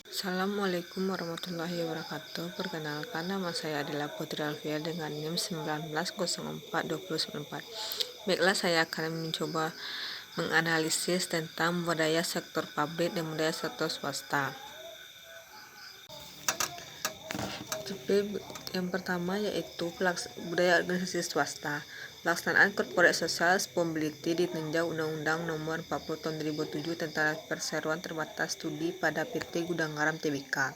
Assalamualaikum warahmatullahi wabarakatuh. Perkenalkan, nama saya adalah Putri Alfia dengan NIM 19042094. Baiklah, saya akan mencoba menganalisis tentang budaya sektor pabrik dan budaya sektor swasta. Tapi yang pertama yaitu budaya organisasi swasta. Pelaksanaan corporate social responsibility ditinjau Undang-Undang Nomor 40 Tahun 2007 tentang perseroan terbatas studi pada PT Gudang Garam Tbk.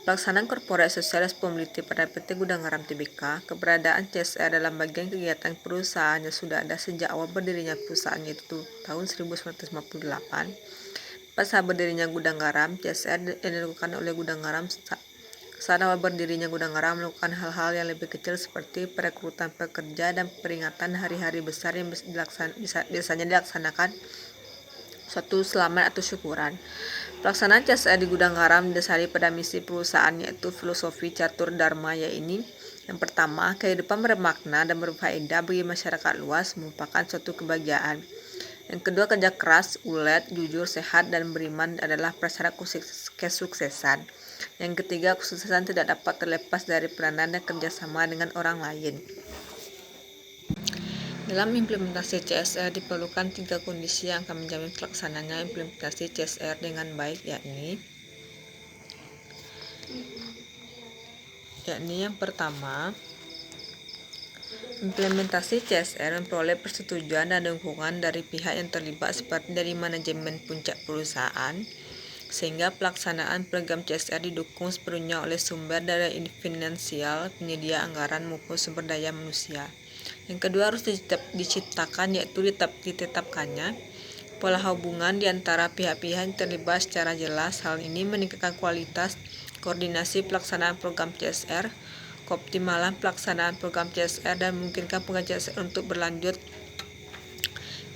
Pelaksanaan corporate social responsibility pada PT Gudang Garam Tbk, keberadaan CSR dalam bagian kegiatan perusahaannya sudah ada sejak awal berdirinya perusahaan, yaitu tahun 1958. Pas berdirinya Gudang Garam, CSR yang dilakukan oleh Gudang Garam saat awal berdirinya Gudang Garam melakukan hal-hal yang lebih kecil seperti perekrutan pekerja dan peringatan hari-hari besar yang biasanya dilaksanakan suatu selamat atau syukuran. Pelaksanaan CSR di Gudang Garam didasari pada misi perusahaan, yaitu filosofi catur dharma, yaitu yang pertama, kehidupan bermakna dan berfaedah bagi masyarakat luas merupakan suatu kebahagiaan. Yang kedua, kerja keras, ulet, jujur, sehat, dan beriman adalah prasyarat kesuksesan. Yang ketiga, kesuksesan tidak dapat terlepas dari peranan dan kerjasama dengan orang lain. Dalam implementasi CSR diperlukan 3 kondisi yang akan menjamin pelaksananya implementasi CSR dengan baik, yakni yang pertama, implementasi CSR memperoleh persetujuan dan dukungan dari pihak yang terlibat seperti dari manajemen puncak perusahaan, sehingga pelaksanaan program CSR didukung sepenuhnya oleh sumber daya finansial, penyedia anggaran maupun sumber daya manusia. Yang kedua, harus diciptakan, yaitu ditetapkannya pola hubungan di antara pihak-pihak yang terlibat secara jelas. Hal ini meningkatkan kualitas koordinasi pelaksanaan program CSR, keoptimalan pelaksanaan program CSR, dan memungkinkan program CSR untuk berlanjut.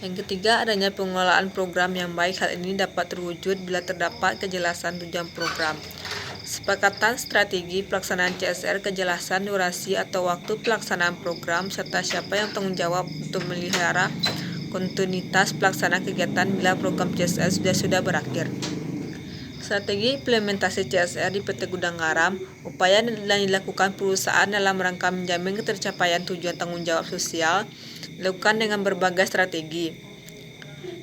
Yang ketiga, adanya pengelolaan program yang baik. Hal ini dapat terwujud bila terdapat kejelasan tujuan program, sepakatan strategi pelaksanaan CSR, kejelasan durasi atau waktu pelaksanaan program, serta siapa yang tanggung jawab untuk memelihara kontinuitas pelaksanaan kegiatan bila program CSR sudah berakhir. Strategi implementasi CSR di PT Gudang Garam. Upaya yang dilakukan perusahaan dalam rangka menjamin ketercapaian tujuan tanggung jawab sosial dilakukan dengan berbagai strategi.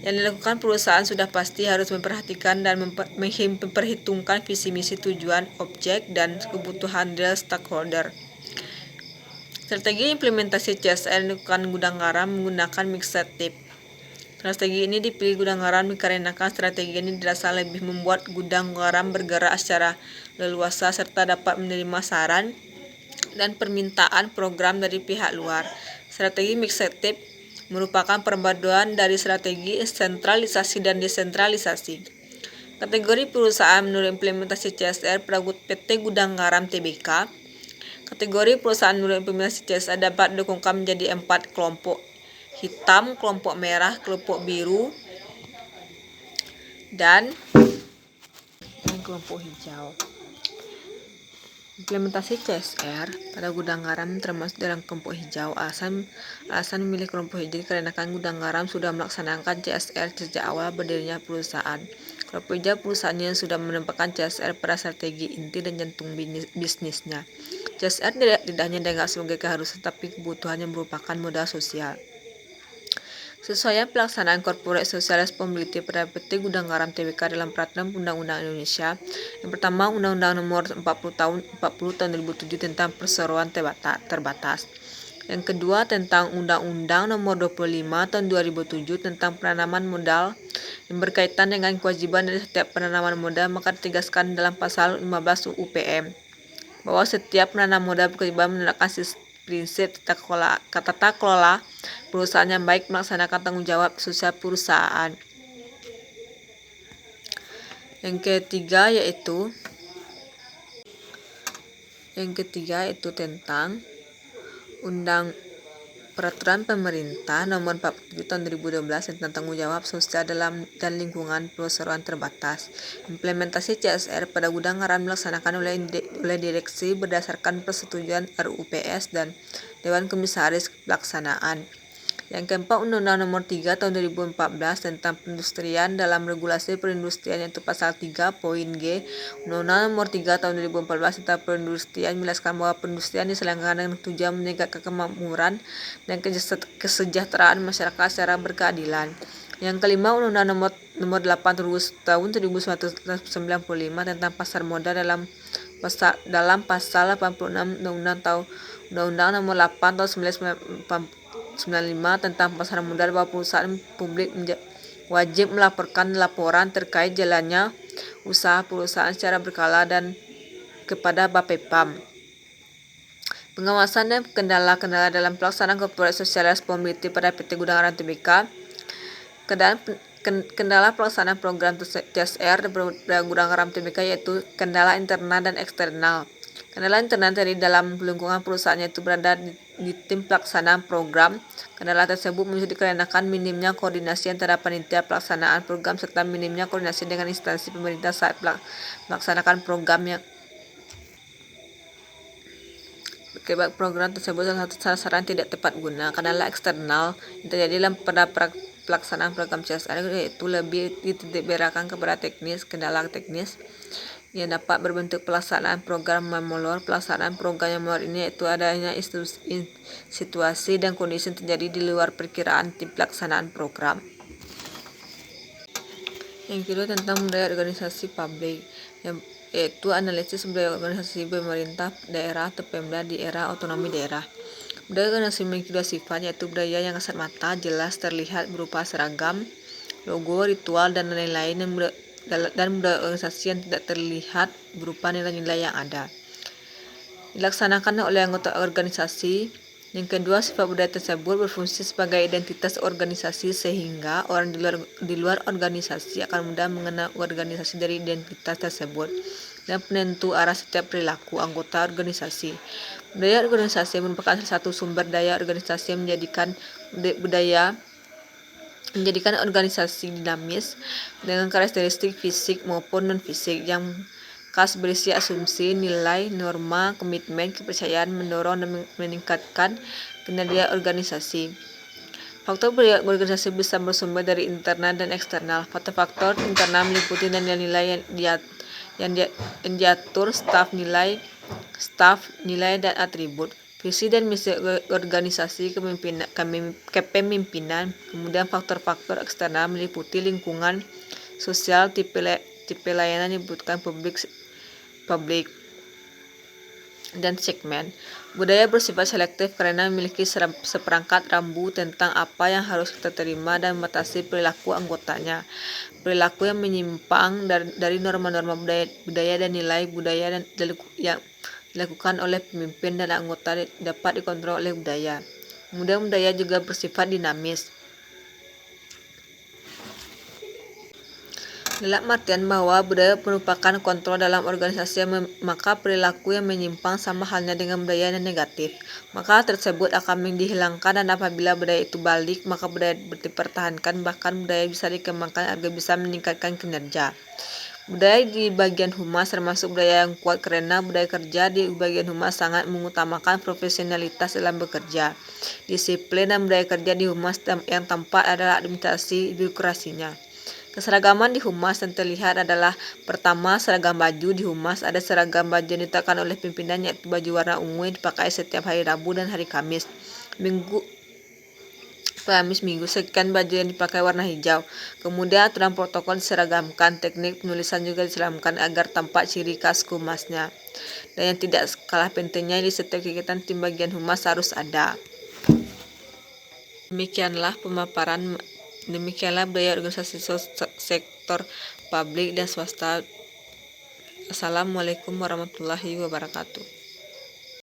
Yang dilakukan perusahaan sudah pasti harus memperhatikan dan memperhitungkan visi misi, tujuan, objek, dan kebutuhan dari stakeholder. Strategi implementasi CSR dilakukan Gudang Garam menggunakan mixed tip. Strategi ini dipilih Gudang Garam dikarenakan strategi ini dirasa lebih membuat Gudang Garam bergerak secara leluasa serta dapat menerima saran dan permintaan program dari pihak luar. Strategi mixed tip merupakan perpaduan dari strategi sentralisasi dan desentralisasi. Kategori perusahaan menurut implementasi CSR pada PT Gudang Garam Tbk. Kategori perusahaan menurut implementasi CSR dapat didukungkan menjadi 4 kelompok: hitam, kelompok merah, kelompok biru, dan kelompok hijau. Implementasi CSR pada Gudang Garam termasuk dalam kelompok hijau. Alasan memilih kelompok hijau dikarenakan Gudang Garam sudah melaksanakan CSR sejak awal berdirinya perusahaan. Kelompok hijau perusahaan yang sudah menempatkan CSR pada strategi inti dan jantung bisnisnya. CSR tidak hanya dianggap sebagai keharusan, tapi kebutuhan yang merupakan modal sosial. Sesuai pelaksanaan corporate social responsibility pada PT Gudang Garam Tbk dalam peraturan undang-undang Indonesia. Yang pertama, Undang-Undang Nomor 40 Tahun 2007 tentang perseroan terbatas. Yang kedua, tentang Undang-Undang Nomor 25 Tahun 2007 tentang penanaman modal yang berkaitan dengan kewajiban dari setiap penanaman modal, maka ditegaskan dalam pasal 15 UPM bahwa setiap penanam modal berkewajiban menerapkan prinsip tata kelola perusahaan yang baik, melaksanakan tanggung jawab sosial perusahaan. Yang ketiga yaitu tentang Peraturan Pemerintah Nomor 47 Tahun 2012 tentang tanggung jawab sosial dan lingkungan perseroan terbatas. Implementasi CSR pada Gudang Garam dilaksanakan oleh direksi berdasarkan persetujuan RUPS dan Dewan Komisaris Pelaksanaan. Yang keempat, Undang-Undang Nomor 3 Tahun 2014 tentang Perindustrian dalam Regulasi Perindustrian, yaitu Pasal 3 Poin G. Undang-Undang Nomor 3 Tahun 2014 tentang Perindustrian menjelaskan bahwa perindustrian diselenggarakan dengan tujuan meningkatkan kemakmuran dan kesejahteraan masyarakat secara berkeadilan. Yang kelima, Undang-Undang Nomor 8 Tahun 1995 tentang pasar modal dalam pasal 86 Undang-Undang Nomor 8 Tahun 1995 tentang pasar modal, bahwa perusahaan publik wajib melaporkan laporan terkait jalannya usaha perusahaan secara berkala dan kepada Bapepam. Pengawasan dan kendala-kendala dalam pelaksanaan corporate social responsibility pada PT Gudang Garam Tbk. Kendala pelaksanaan program CSR pada Gudang Garam Tbk yaitu kendala internal dan eksternal. Kendala internal dari dalam lingkungan perusahaan, yaitu berada di tim pelaksanaan program. Kendala tersebut muncul dikarenakan minimnya koordinasi antara panitia pelaksanaan program serta minimnya koordinasi dengan instansi pemerintah saat melaksanakan programnya. Akibat program tersebut salah satu sasaran tidak tepat guna. Kendala eksternal yang terjadi dalam pelaksanaan program CSR yaitu lebih dititikberatkan kepada kendala teknis yang dapat berbentuk pelaksanaan program molor. Pelaksanaan program yang molor ini yaitu adanya situasi dan kondisi yang terjadi di luar perkiraan tim pelaksanaan program. Yang kedua, tentang budaya organisasi publik, yaitu analisis budaya organisasi pemerintah daerah atau Pemda di era otonomi daerah. Budaya organisasi memiliki dua sifat, yaitu budaya yang kasat mata, jelas terlihat berupa seragam, logo, ritual, dan lain-lain, dan budaya organisasi yang tidak terlihat berupa nilai-nilai yang ada dilaksanakan oleh anggota organisasi. Yang kedua, sifat budaya tersebut berfungsi sebagai identitas organisasi sehingga orang di luar organisasi akan mudah mengenal organisasi dari identitas tersebut dan penentu arah setiap perilaku anggota organisasi. Budaya organisasi merupakan salah satu sumber daya organisasi yang menjadikan organisasi dinamis dengan karakteristik fisik maupun non-fisik yang khas, berisi asumsi, nilai, norma, komitmen, kepercayaan, mendorong dan meningkatkan kinerja organisasi. Faktor budaya organisasi bisa bersumber dari internal dan eksternal. Faktor internal meliputi nilai-nilai yang diatur staf, nilai, dan atribut. Visi dan misi organisasi, kepemimpinan. Kemudian faktor-faktor eksternal meliputi lingkungan sosial, tipe layanan yang dibutuhkan publik dan segmen. Budaya bersifat selektif karena memiliki seperangkat rambu tentang apa yang harus kita terima dan membatasi perilaku anggotanya. Perilaku yang menyimpang dari norma-norma budaya dan nilai budaya yang dilakukan oleh pemimpin dan anggota dapat dikontrol oleh budaya. Kemudian budaya juga bersifat dinamis, dalam artian bahwa budaya merupakan kontrol dalam organisasi, maka perilaku yang menyimpang sama halnya dengan budaya yang negatif, maka tersebut akan dihilangkan, dan apabila budaya itu balik, maka budaya dipertahankan, bahkan budaya bisa dikembangkan agar bisa meningkatkan kinerja. Budaya di bagian humas termasuk budaya yang kuat karena budaya kerja di bagian humas sangat mengutamakan profesionalitas dalam bekerja, disiplin, dan budaya kerja di humas yang tampak adalah administrasi birokrasinya. Keseragaman di humas yang terlihat adalah: pertama, seragam baju. Di humas ada seragam baju yang ditetapkan oleh pimpinan, yaitu baju warna ungu yang dipakai setiap hari Rabu dan hari Kamis. Minggu sekian baju yang dipakai warna hijau. Kemudian aturan protokol diseragamkan, teknik penulisan juga diseragamkan agar tampak ciri khas humasnya. Dan yang tidak kalah pentingnya, di setiap kegiatan tim bagian humas harus ada. Demikianlah budaya organisasi sektor publik dan swasta. Assalamualaikum warahmatullahi wabarakatuh.